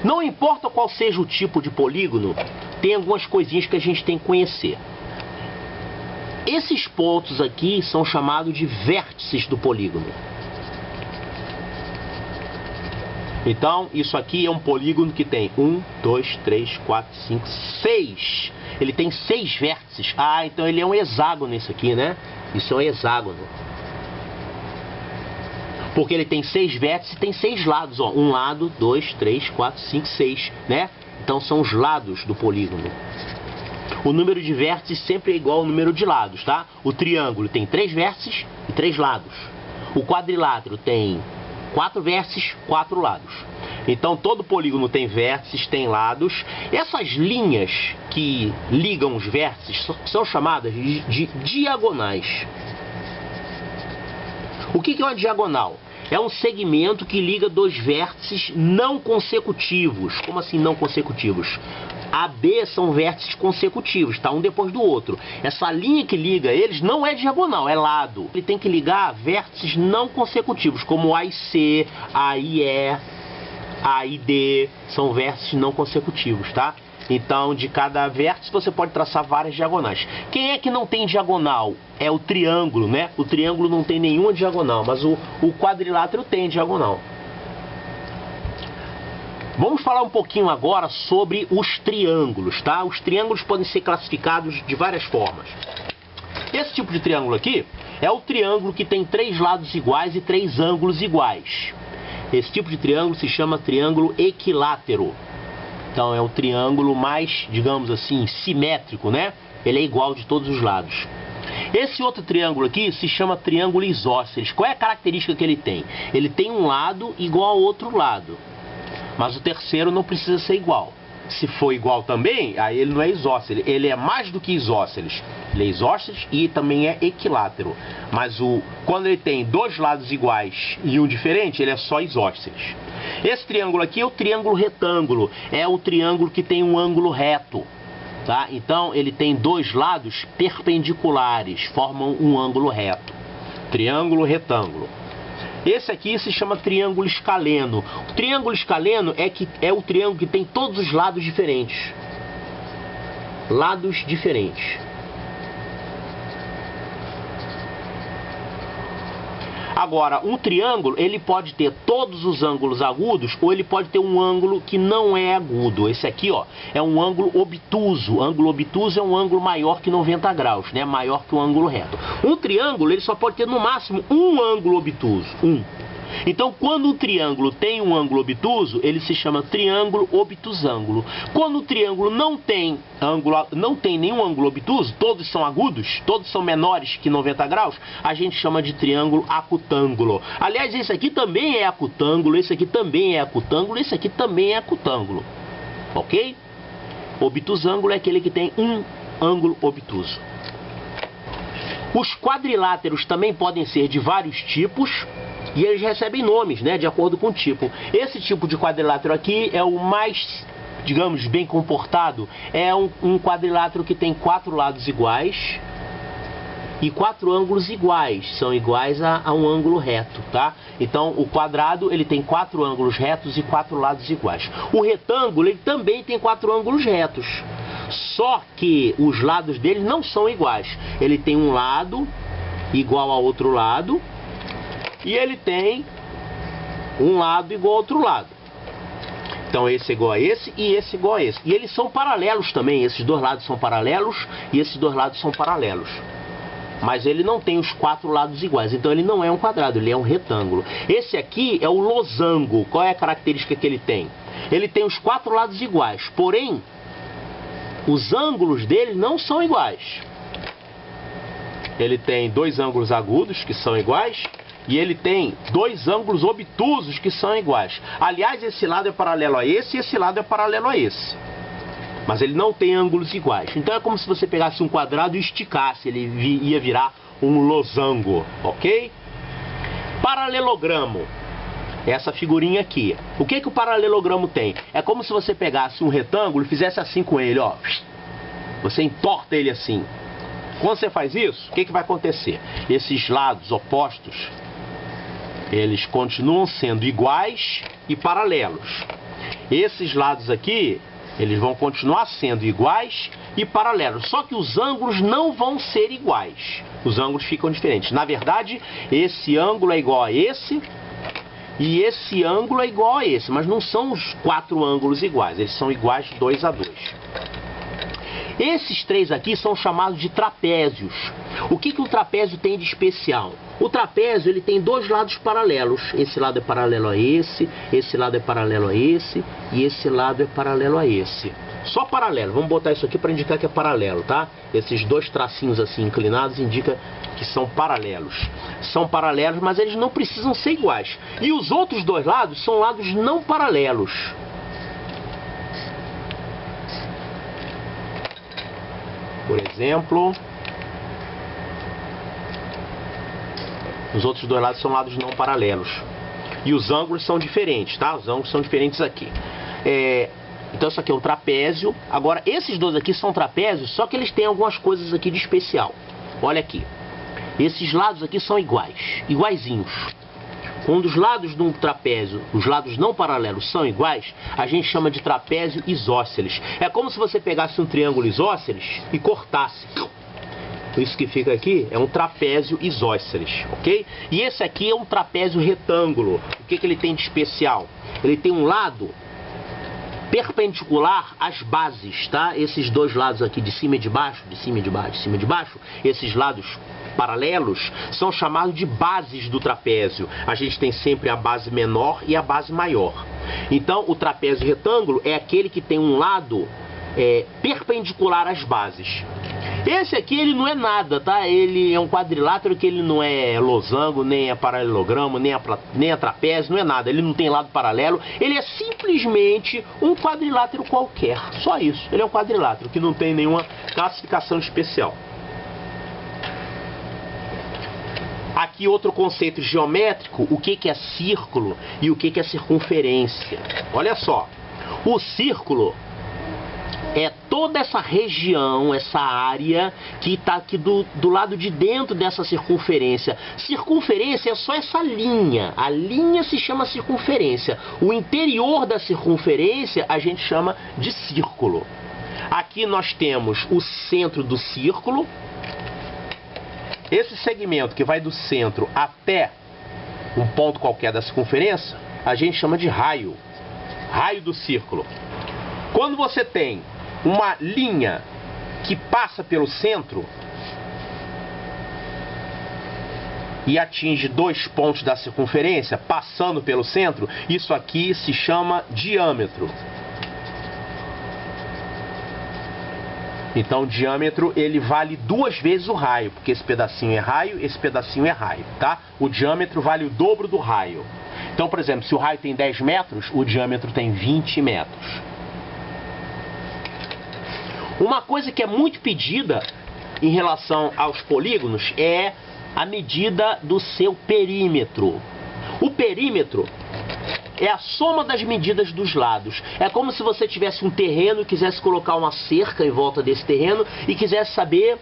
Não importa qual seja o tipo de polígono, tem algumas coisinhas que a gente tem que conhecer. Esses pontos aqui são chamados de vértices do polígono. Então, isso aqui é um polígono que tem 1, 2, 3, 4, 5, 6. Ele tem 6 vértices. Ah, então ele é um hexágono isso aqui, né? Isso é um hexágono. Porque ele tem 6 vértices e tem 6 lados, ó. Um lado, 2, 3, 4, 5, 6, né? Então são os lados do polígono. O número de vértices sempre é igual ao número de lados, tá? O triângulo tem 3 vértices e 3 lados. O quadrilátero tem 4 vértices, 4 lados. Então todo polígono tem vértices, tem lados. Essas linhas que ligam os vértices são chamadas de diagonais. O que é uma diagonal? É um segmento que liga dois vértices não consecutivos. Como assim não consecutivos? A, B são vértices consecutivos, tá? Um depois do outro. Essa linha que liga eles não é diagonal, é lado. Ele tem que ligar vértices não consecutivos, como A e C, A e E, A e D. São vértices não consecutivos, tá? Então, de cada vértice você pode traçar várias diagonais. Quem é que não tem diagonal? É o triângulo, né? O triângulo não tem nenhuma diagonal, mas o quadrilátero tem diagonal. Vamos falar um pouquinho agora sobre os triângulos, tá? Os triângulos podem ser classificados de várias formas. Esse tipo de triângulo aqui é o triângulo que tem 3 lados iguais e 3 ângulos iguais. Esse tipo de triângulo se chama triângulo equilátero. Então é um triângulo mais, digamos assim, simétrico, né? Ele é igual de todos os lados. Esse outro triângulo aqui se chama triângulo isósceles. Qual é a característica que ele tem? Ele tem um lado igual ao outro lado. Mas o terceiro não precisa ser igual. Se for igual também, aí ele não é isósceles. Ele é mais do que isósceles. Ele é isósceles e também é equilátero. Mas quando ele tem 2 lados iguais e um diferente, ele é só isósceles. Esse triângulo aqui é o triângulo retângulo. É o triângulo que tem um ângulo reto. Tá? Então ele tem 2 lados perpendiculares, formam um ângulo reto. Triângulo retângulo. Esse aqui se chama triângulo escaleno. O triângulo escaleno é o triângulo que tem todos os lados diferentes. Lados diferentes. Agora, um triângulo, ele pode ter todos os ângulos agudos ou ele pode ter um ângulo que não é agudo. Esse aqui, ó, é um ângulo obtuso. Ângulo obtuso é um ângulo maior que 90 graus, né? Maior que o ângulo reto. Um triângulo, ele só pode ter no máximo um ângulo obtuso. Então, quando um triângulo tem um ângulo obtuso, ele se chama triângulo obtusângulo. Quando o triângulo não tem nenhum ângulo obtuso, todos são agudos, todos são menores que 90 graus, a gente chama de triângulo acutângulo. Aliás, esse aqui também é acutângulo, esse aqui também é acutângulo, esse aqui também é acutângulo. Ok? Obtusângulo é aquele que tem um ângulo obtuso. Os quadriláteros também podem ser de vários tipos. E eles recebem nomes, né, de acordo com o tipo. Esse tipo de quadrilátero aqui é o mais, digamos, bem comportado. É um quadrilátero que tem 4 lados iguais e 4 ângulos iguais. São iguais a um ângulo reto, tá? Então, o quadrado, ele tem 4 ângulos retos e 4 lados iguais. O retângulo, ele também tem 4 ângulos retos. Só que os lados dele não são iguais. Ele tem um lado igual ao outro lado. E ele tem um lado igual ao outro lado. Então esse é igual a esse e esse é igual a esse. E eles são paralelos também. Esses 2 lados são paralelos e esses 2 lados são paralelos. Mas ele não tem os 4 lados iguais. Então ele não é um quadrado, ele é um retângulo. Esse aqui é o losango. Qual é a característica que ele tem? Ele tem os 4 lados iguais. Porém, os ângulos dele não são iguais. Ele tem 2 ângulos agudos que são iguais. E ele tem 2 ângulos obtusos que são iguais. Aliás, esse lado é paralelo a esse e esse lado é paralelo a esse. Mas ele não tem ângulos iguais. Então é como se você pegasse um quadrado e esticasse. Ele ia virar um losango, ok? Paralelogramo. Essa figurinha aqui. O que o paralelogramo tem? É como se você pegasse um retângulo e fizesse assim com ele, ó. Você entorta ele assim. Quando você faz isso, o que vai acontecer? Esses lados opostos, eles continuam sendo iguais e paralelos. Esses lados aqui, eles vão continuar sendo iguais e paralelos. Só que os ângulos não vão ser iguais. Os ângulos ficam diferentes. Na verdade, esse ângulo é igual a esse e esse ângulo é igual a esse. Mas não são os 4 ângulos iguais. Eles são iguais 2 a 2. Esses 3 aqui são chamados de trapézios. O que o trapézio tem de especial? O trapézio ele tem 2 lados paralelos. Esse lado é paralelo a esse lado é paralelo a esse e esse lado é paralelo a esse. Só paralelo. Vamos botar isso aqui para indicar que é paralelo, tá? Esses 2 tracinhos assim inclinados indica que são paralelos. São paralelos, mas eles não precisam ser iguais. E os outros 2 lados são lados não paralelos. Por exemplo, os outros 2 lados são lados não paralelos. E os ângulos são diferentes, tá? Os ângulos são diferentes aqui. Então isso aqui é um trapézio. Agora, esses 2 aqui são trapézios, só que eles têm algumas coisas aqui de especial. Olha aqui. Esses lados aqui são iguais, iguaizinhos. Quando os lados de um trapézio, os lados não paralelos são iguais, a gente chama de trapézio isósceles. É como se você pegasse um triângulo isósceles e cortasse. Isso que fica aqui é um trapézio isósceles, ok? E esse aqui é um trapézio retângulo. O que ele tem de especial? Ele tem um lado perpendicular às bases, tá? Esses 2 lados aqui de cima e de baixo, de cima e de baixo, de cima e de baixo, esses lados paralelos são chamados de bases do trapézio. A gente tem sempre a base menor e a base maior. Então o trapézio retângulo é aquele que tem um lado perpendicular às bases. Esse aqui ele não é nada, tá? Ele é um quadrilátero que ele não é losango, nem é paralelogramo, nem é trapézio, não é nada. Ele não tem lado paralelo, ele é simplesmente um quadrilátero qualquer. Só isso, ele é um quadrilátero que não tem nenhuma classificação especial. Aqui outro conceito geométrico, o que é círculo e o que é circunferência. Olha só, o círculo é toda essa região, essa área que está aqui do lado de dentro dessa circunferência. Circunferência é só essa linha. A linha se chama circunferência. O interior da circunferência a gente chama de círculo. Aqui nós temos o centro do círculo. Esse segmento que vai do centro até um ponto qualquer da circunferência, a gente chama de raio. Raio do círculo. Quando você tem uma linha que passa pelo centro e atinge 2 pontos da circunferência, passando pelo centro, isso aqui se chama diâmetro. Então o diâmetro ele vale 2 vezes o raio, porque esse pedacinho é raio, esse pedacinho é raio, tá? O diâmetro vale o dobro do raio. Então, por exemplo, se o raio tem 10 metros, o diâmetro tem 20 metros. Uma coisa que é muito pedida em relação aos polígonos é a medida do seu perímetro. O perímetro é a soma das medidas dos lados. É como se você tivesse um terreno e quisesse colocar uma cerca em volta desse terreno e quisesse saber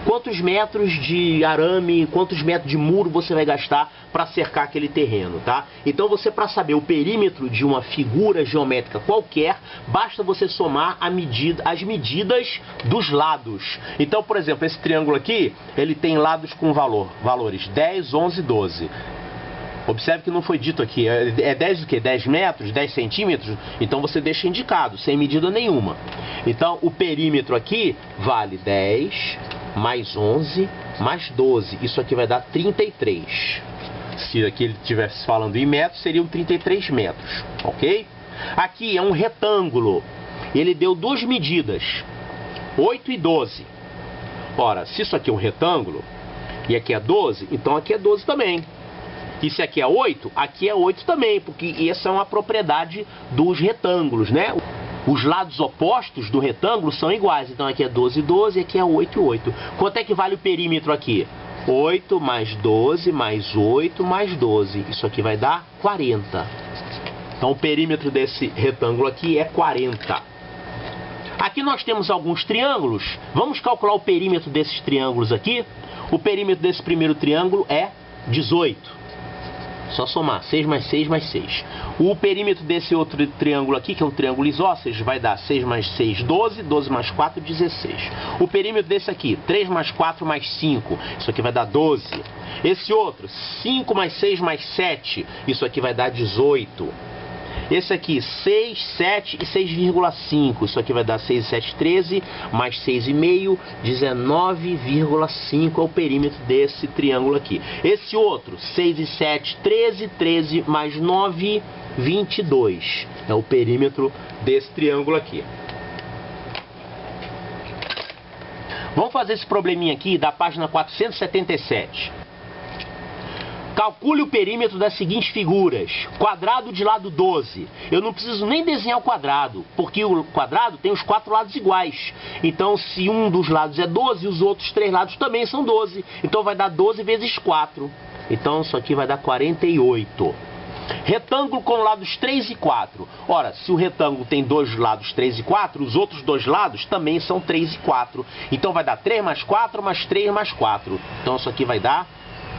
quantos metros de arame, quantos metros de muro você vai gastar para cercar aquele terreno, tá? Então você, para saber o perímetro de uma figura geométrica qualquer, basta você somar as medidas dos lados. Então, por exemplo, esse triângulo aqui, ele tem lados com valores 10, 11 e 12. Observe que não foi dito aqui, é 10 o quê? 10 metros, 10 centímetros? Então você deixa indicado, sem medida nenhuma. Então o perímetro aqui vale 10, mais 11, mais 12. Isso aqui vai dar 33. Se aqui ele estivesse falando em metros, seriam 33 metros, ok? Aqui é um retângulo, ele deu 2 medidas, 8 e 12. Ora, se isso aqui é um retângulo, e aqui é 12, então aqui é 12 também. E se aqui é 8, aqui é 8 também, porque essa é uma propriedade dos retângulos, né? Os lados opostos do retângulo são iguais, então aqui é 12 e 12 e aqui é 8 e 8. Quanto é que vale o perímetro aqui? 8 mais 12 mais 8 mais 12. Isso aqui vai dar 40. Então o perímetro desse retângulo aqui é 40. Aqui nós temos alguns triângulos. Vamos calcular o perímetro desses triângulos aqui. O perímetro desse primeiro triângulo é 18. Só somar 6 mais 6 mais 6. O perímetro desse outro triângulo aqui, que é um triângulo isósceles, vai dar 6 mais 6, 12. 12 mais 4, 16. O perímetro desse aqui, 3 mais 4 mais 5. Isso aqui vai dar 12. Esse outro, 5 mais 6 mais 7. Isso aqui vai dar 18. Esse aqui, 6, 7 e 6,5. Isso aqui vai dar 6 e 7, 13. Mais 6,5, 19,5 é o perímetro desse triângulo aqui. Esse outro, 6 e 7, 13. 13 mais 9, 22. É o perímetro desse triângulo aqui. Vamos fazer esse probleminha aqui da página 477. Calcule o perímetro das seguintes figuras. Quadrado de lado 12. Eu não preciso nem desenhar o quadrado, porque o quadrado tem os 4 lados iguais. Então, se um dos lados é 12, os outros 3 lados também são 12. Então, vai dar 12 vezes 4. Então, isso aqui vai dar 48. Retângulo com lados 3 e 4. Ora, se o retângulo tem dois lados 3 e 4, os outros dois lados também são 3 e 4. Então, vai dar 3 mais 4 mais 3 mais 4. Então, isso aqui vai dar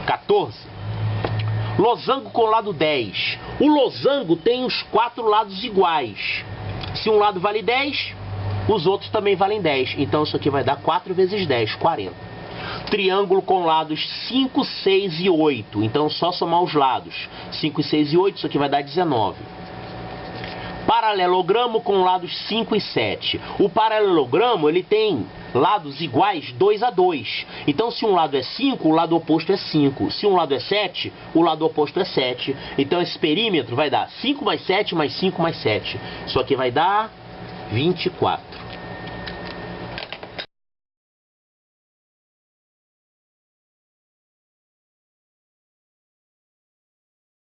14. Losango com lado 10. O losango tem os 4 lados iguais. Se um lado vale 10, os outros também valem 10. Então isso aqui vai dar 4 vezes 10, 40. Triângulo com lados 5, 6 e 8. Então só somar os lados. 5 e 6 e 8, isso aqui vai dar 19. Paralelogramo com lados 5 e 7. O paralelogramo, ele tem lados iguais 2 a 2. Então, se um lado é 5, o lado oposto é 5. Se um lado é 7, o lado oposto é 7. Então, esse perímetro vai dar 5 mais 7 mais 5 mais 7. Isso aqui vai dar 24.